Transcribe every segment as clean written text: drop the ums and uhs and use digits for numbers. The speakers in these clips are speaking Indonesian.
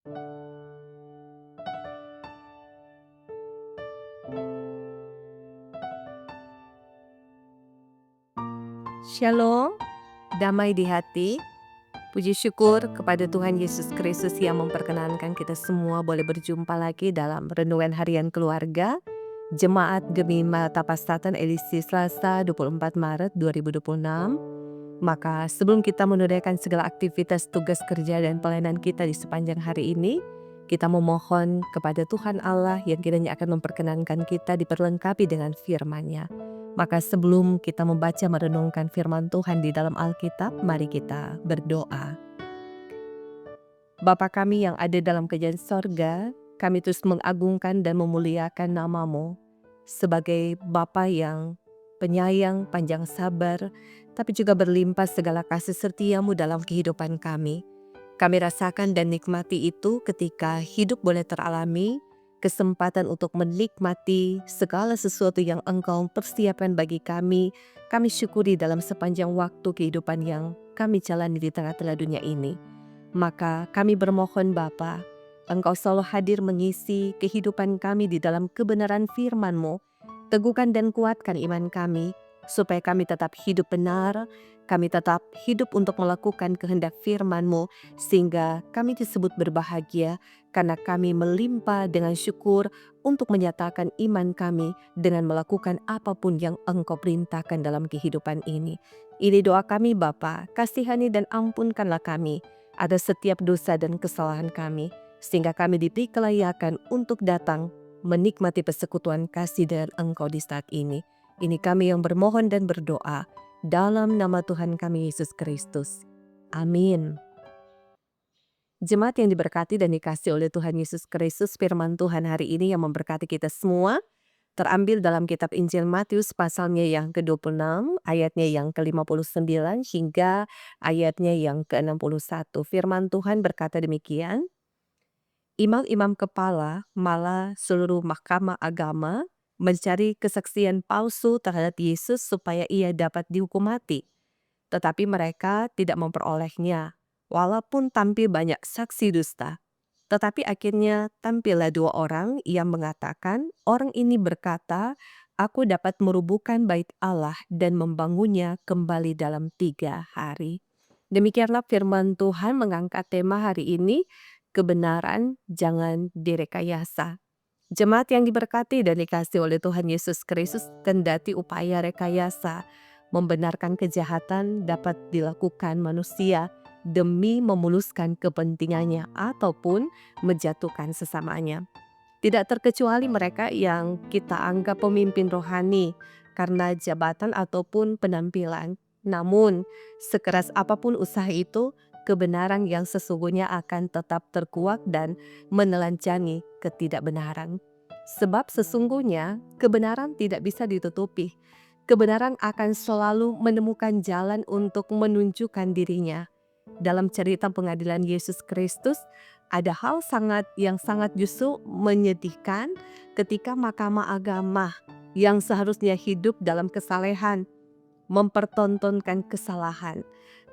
Shalom, damai di hati. Puji syukur kepada Tuhan Yesus Kristus yang memperkenankan kita semua boleh berjumpa lagi dalam renungan harian keluarga Jemaat Gemi Matapastatan edisi Selasa 24 Maret 2026. Maka sebelum kita menunaikan segala aktivitas tugas kerja dan pelayanan kita di sepanjang hari ini, kita memohon kepada Tuhan Allah yang kiranya akan memperkenankan kita diperlengkapi dengan firman-Nya. Maka sebelum kita membaca merenungkan firman Tuhan di dalam Alkitab, mari kita berdoa. Bapa kami yang ada dalam kerajaan sorga, kami terus mengagungkan dan memuliakan nama-Mu sebagai Bapa yang penyayang, panjang sabar, tapi juga berlimpah segala kasih setia-Mu dalam kehidupan kami. Kami rasakan dan nikmati itu ketika hidup boleh teralami, kesempatan untuk menikmati segala sesuatu yang Engkau persiapkan bagi kami syukuri dalam sepanjang waktu kehidupan yang kami jalani di tengah-tengah dunia ini. Maka kami bermohon Bapa, Engkau selalu hadir mengisi kehidupan kami di dalam kebenaran firman-Mu. Teguhkan dan kuatkan iman kami, supaya kami tetap hidup benar, kami tetap hidup untuk melakukan kehendak firman-Mu, sehingga kami disebut berbahagia, karena kami melimpah dengan syukur untuk menyatakan iman kami dengan melakukan apapun yang Engkau perintahkan dalam kehidupan ini. Ini doa kami Bapa, kasihani dan ampunkanlah kami atas setiap dosa dan kesalahan kami, sehingga kami diberi kelayakan untuk datang menikmati persekutuan kasih dengan Engkau di saat ini. Ini kami yang bermohon dan berdoa dalam nama Tuhan kami Yesus Kristus. Amin. Jemaat yang diberkati dan dikasihi oleh Tuhan Yesus Kristus, firman Tuhan hari ini yang memberkati kita semua terambil dalam kitab Injil Matius pasalnya yang ke-26, ayatnya yang ke-59 hingga ayatnya yang ke-61. Firman Tuhan berkata demikian, imam-imam kepala malah seluruh mahkamah agama mencari kesaksian palsu terhadap Yesus supaya ia dapat dihukum mati. Tetapi mereka tidak memperolehnya, walaupun tampil banyak saksi dusta. Tetapi akhirnya tampillah dua orang yang mengatakan, orang ini berkata, aku dapat merubuhkan bait Allah dan membangunnya kembali dalam 3 hari. Demikianlah firman Tuhan mengangkat tema hari ini, kebenaran jangan direkayasa. Jemaat yang diberkati dan dikasihi oleh Tuhan Yesus Kristus, kendati upaya rekayasa membenarkan kejahatan dapat dilakukan manusia demi memuluskan kepentingannya ataupun menjatuhkan sesamanya. Tidak terkecuali mereka yang kita anggap pemimpin rohani karena jabatan ataupun penampilan. Namun, sekeras apapun usaha itu, kebenaran yang sesungguhnya akan tetap terkuak dan menelanjangi ketidakbenaran. Sebab sesungguhnya kebenaran tidak bisa ditutupi. Kebenaran akan selalu menemukan jalan untuk menunjukkan dirinya. Dalam cerita pengadilan Yesus Kristus, ada hal yang sangat justru menyedihkan ketika mahkamah agama yang seharusnya hidup dalam kesalehan mempertontonkan kesalahan.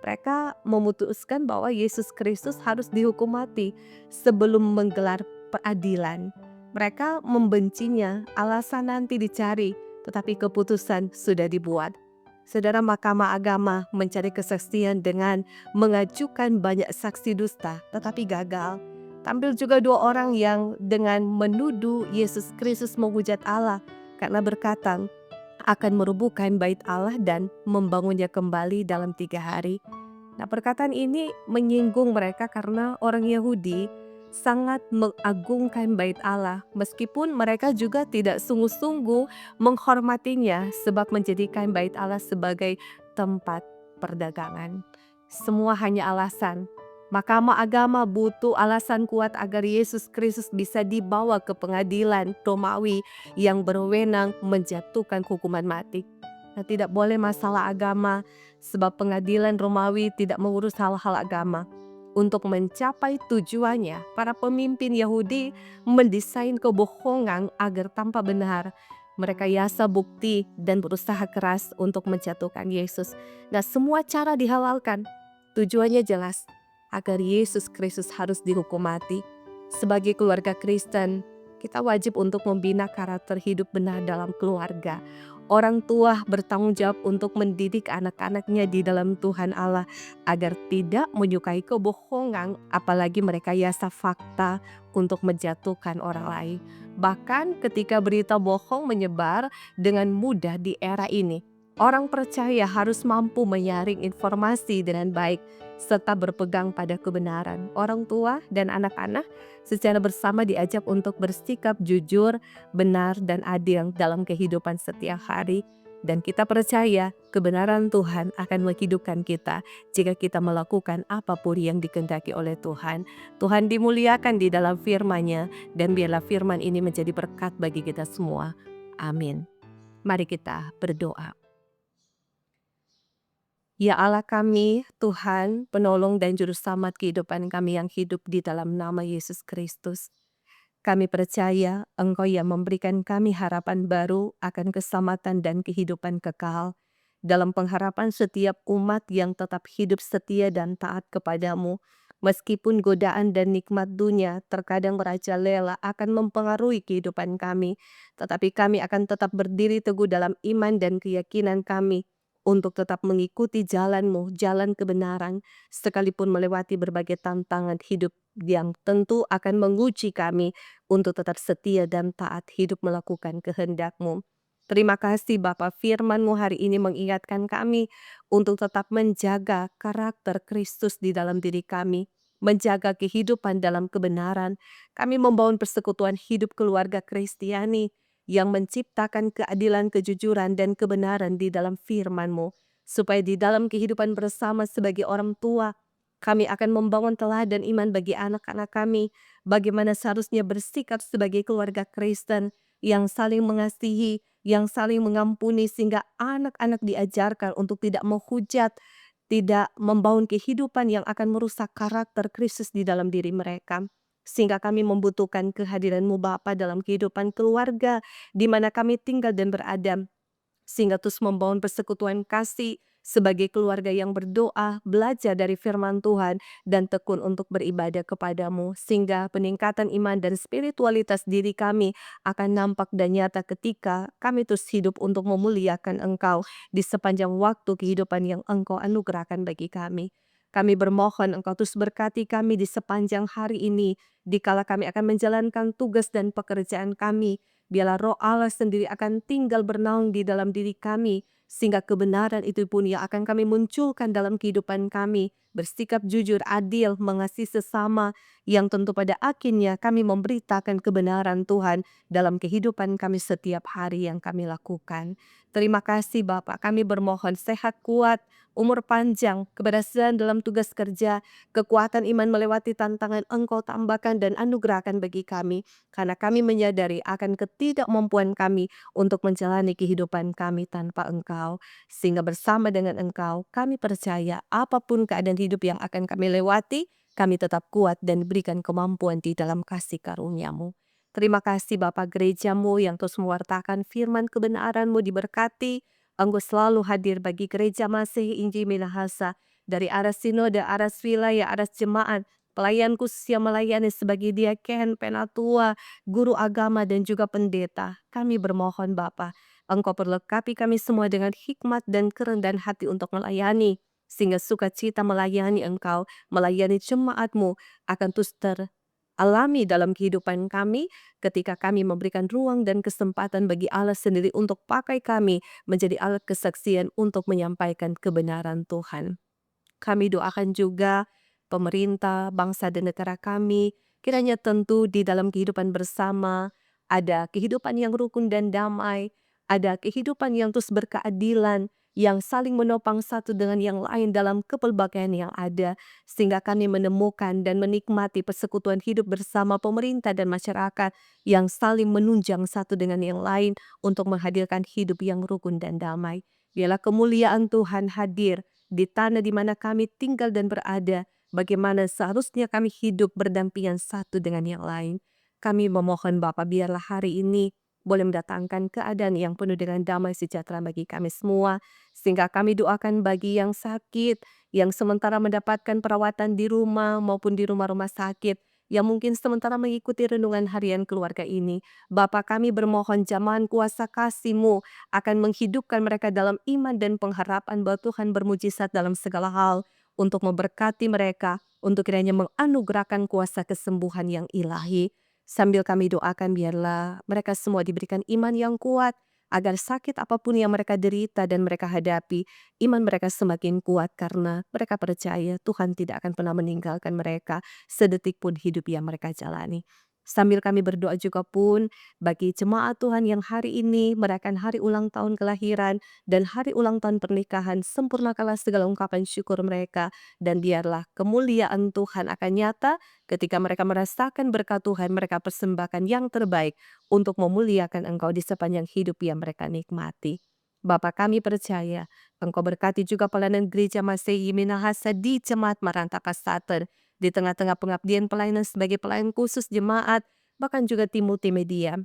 Mereka memutuskan bahwa Yesus Kristus harus dihukum mati sebelum menggelar peradilan. Mereka membencinya, alasan nanti dicari, tetapi keputusan sudah dibuat. Saudara, mahkamah agama mencari kesaksian dengan mengajukan banyak saksi dusta, tetapi gagal. Tampil juga dua orang yang dengan menuduh Yesus Kristus menghujat Allah karena berkata, akan merubuhkan bait Allah dan membangunnya kembali dalam 3 hari. Nah, perkataan ini menyinggung mereka karena orang Yahudi sangat mengagungkan bait Allah, meskipun mereka juga tidak sungguh-sungguh menghormatinya sebab menjadikan bait Allah sebagai tempat perdagangan. Semua hanya alasan. Mahkamah agama butuh alasan kuat agar Yesus Kristus bisa dibawa ke pengadilan Romawi yang berwenang menjatuhkan hukuman mati. Nah, tidak boleh masalah agama sebab pengadilan Romawi tidak mengurus hal-hal agama. Untuk mencapai tujuannya, para pemimpin Yahudi mendesain kebohongan agar tampak benar. Mereka yasa bukti dan berusaha keras untuk menjatuhkan Yesus. Nah, semua cara dihalalkan. Tujuannya jelas, agar Yesus Kristus harus dihukum mati. Sebagai keluarga Kristen, kita wajib untuk membina karakter hidup benar dalam keluarga. Orang tua bertanggung jawab untuk mendidik anak-anaknya di dalam Tuhan Allah agar tidak menyukai kebohongan, apalagi merekayasa fakta untuk menjatuhkan orang lain. Bahkan ketika berita bohong menyebar dengan mudah di era ini, orang percaya harus mampu menyaring informasi dengan baik serta berpegang pada kebenaran. Orang tua dan anak-anak secara bersama diajak untuk bersikap jujur, benar, dan adil dalam kehidupan setiap hari. Dan kita percaya kebenaran Tuhan akan menghidupkan kita jika kita melakukan apapun yang dikehendaki oleh Tuhan. Tuhan dimuliakan di dalam firman-Nya, dan biarlah firman ini menjadi berkat bagi kita semua. Amin. Mari kita berdoa. Ya Allah kami, Tuhan, penolong dan juru selamat kehidupan kami yang hidup di dalam nama Yesus Kristus. Kami percaya Engkau yang memberikan kami harapan baru akan keselamatan dan kehidupan kekal. Dalam pengharapan setiap umat yang tetap hidup setia dan taat kepadamu, meskipun godaan dan nikmat dunia terkadang merajalela akan mempengaruhi kehidupan kami, tetapi kami akan tetap berdiri teguh dalam iman dan keyakinan kami untuk tetap mengikuti jalan-Mu, jalan kebenaran, sekalipun melewati berbagai tantangan hidup yang tentu akan menguji kami untuk tetap setia dan taat hidup melakukan kehendak-Mu. Terima kasih Bapa, firman-Mu hari ini mengingatkan kami untuk tetap menjaga karakter Kristus di dalam diri kami, menjaga kehidupan dalam kebenaran. Kami membangun persekutuan hidup keluarga Kristiani yang menciptakan keadilan, kejujuran, dan kebenaran di dalam firman-Mu, supaya di dalam kehidupan bersama sebagai orang tua, kami akan membangun teladan iman bagi anak-anak kami, bagaimana seharusnya bersikap sebagai keluarga Kristen yang saling mengasihi, yang saling mengampuni, sehingga anak-anak diajarkan untuk tidak menghujat, tidak membangun kehidupan yang akan merusak karakter Kristus di dalam diri mereka. Sehingga kami membutuhkan kehadiran-Mu Bapa dalam kehidupan keluarga di mana kami tinggal dan berada, sehingga terus membangun persekutuan kasih sebagai keluarga yang berdoa, belajar dari firman Tuhan, dan tekun untuk beribadah kepadamu, sehingga peningkatan iman dan spiritualitas diri kami akan nampak dan nyata ketika kami terus hidup untuk memuliakan Engkau di sepanjang waktu kehidupan yang Engkau anugerahkan bagi kami. Kami bermohon Engkau terus berkati kami di sepanjang hari ini, dikala kami akan menjalankan tugas dan pekerjaan kami. Biarlah Roh Allah sendiri akan tinggal bernaung di dalam diri kami, sehingga kebenaran itu pun yang akan kami munculkan dalam kehidupan kami, bersikap jujur, adil, mengasihi sesama, yang tentu pada akhirnya kami memberitakan kebenaran Tuhan dalam kehidupan kami setiap hari yang kami lakukan. Terima kasih Bapak, kami bermohon sehat kuat, umur panjang, keberhasilan dalam tugas kerja, kekuatan iman melewati tantangan Engkau tambahkan dan anugerahkan bagi kami, karena kami menyadari akan ketidakmampuan kami untuk menjalani kehidupan kami tanpa Engkau. Sehingga bersama dengan Engkau, kami percaya apapun keadaan hidup yang akan kami lewati, kami tetap kuat dan diberikan kemampuan di dalam kasih karunia-Mu. Terima kasih Bapak, gereja-Mu yang terus mewartakan firman kebenaran-Mu diberkati. Engkau selalu hadir bagi gereja Masih Injil Minahasa, dari aras sinode, aras wilayah, aras jemaat, pelayan khusus yang melayani sebagai diaken, penatua, guru agama, dan juga pendeta. Kami bermohon Bapa, Engkau perlengkapi kami semua dengan hikmat dan kerendahan hati untuk melayani, sehingga sukacita melayani Engkau, melayani jemaat-Mu akan terus teralami dalam kehidupan kami, ketika kami memberikan ruang dan kesempatan bagi Allah sendiri untuk pakai kami menjadi alat kesaksian untuk menyampaikan kebenaran Tuhan. Kami doakan juga pemerintah, bangsa dan negara kami, kiranya tentu di dalam kehidupan bersama, ada kehidupan yang rukun dan damai, ada kehidupan yang terus berkeadilan, yang saling menopang satu dengan yang lain dalam kepelbagaian yang ada, sehingga kami menemukan dan menikmati persekutuan hidup bersama pemerintah dan masyarakat yang saling menunjang satu dengan yang lain untuk menghadirkan hidup yang rukun dan damai. Biarlah kemuliaan Tuhan hadir di tanah di mana kami tinggal dan berada, bagaimana seharusnya kami hidup berdampingan satu dengan yang lain. Kami memohon Bapa, biarlah hari ini boleh mendatangkan keadaan yang penuh dengan damai sejahtera bagi kami semua, sehingga kami doakan bagi yang sakit, yang sementara mendapatkan perawatan di rumah maupun di rumah-rumah sakit, yang mungkin sementara mengikuti renungan harian keluarga ini. Bapa kami bermohon jamahan kuasa kasih-Mu akan menghidupkan mereka dalam iman dan pengharapan bahwa Tuhan bermujizat dalam segala hal untuk memberkati mereka, untuk kiranya menganugerahkan kuasa kesembuhan yang ilahi. Sambil kami doakan biarlah mereka semua diberikan iman yang kuat, agar sakit apapun yang mereka derita dan mereka hadapi, iman mereka semakin kuat karena mereka percaya Tuhan tidak akan pernah meninggalkan mereka sedetik pun hidup yang mereka jalani. Sambil kami berdoa juga pun bagi jemaat Tuhan yang hari ini merayakan hari ulang tahun kelahiran dan hari ulang tahun pernikahan, sempurnakanlah segala ungkapan syukur mereka dan biarlah kemuliaan Tuhan akan nyata ketika mereka merasakan berkat Tuhan, mereka persembahkan yang terbaik untuk memuliakan Engkau di sepanjang hidup yang mereka nikmati. Bapa kami percaya, Engkau berkati juga pelayanan gereja Masehi Minahasa di Jemaat Marantaka Sater, di tengah-tengah pengabdian pelayanan sebagai pelayan khusus jemaat, bahkan juga tim multimedia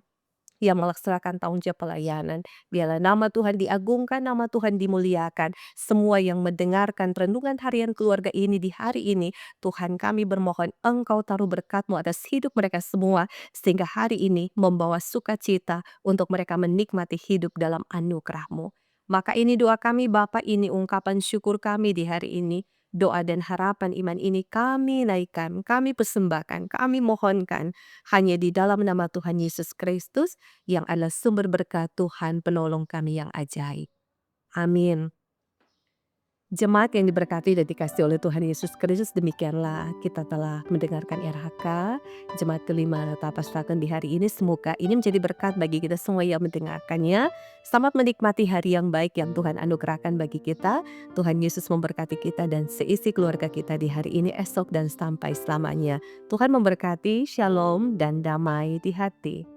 yang melaksanakan tanggung jawab pelayanan. Biarlah nama Tuhan diagungkan, nama Tuhan dimuliakan. Semua yang mendengarkan renungan harian keluarga ini di hari ini, Tuhan kami bermohon Engkau taruh berkat-Mu atas hidup mereka semua, sehingga hari ini membawa sukacita untuk mereka menikmati hidup dalam anugerah-Mu. Maka ini doa kami Bapa, ini ungkapan syukur kami di hari ini. Doa dan harapan iman ini kami naikkan, kami persembahkan, kami mohonkan hanya di dalam nama Tuhan Yesus Kristus yang adalah sumber berkat Tuhan penolong kami yang ajaib. Amin. Jemaat yang diberkati dan dikasihi oleh Tuhan Yesus Kristus, demikianlah kita telah mendengarkan RHK Jemaat kelima Tapas Selatan di hari ini. Semoga ini menjadi berkat bagi kita semua yang mendengarkannya. Selamat menikmati hari yang baik yang Tuhan anugerahkan bagi kita. Tuhan Yesus memberkati kita dan seisi keluarga kita di hari ini, esok, dan sampai selamanya. Tuhan memberkati, shalom dan damai di hati.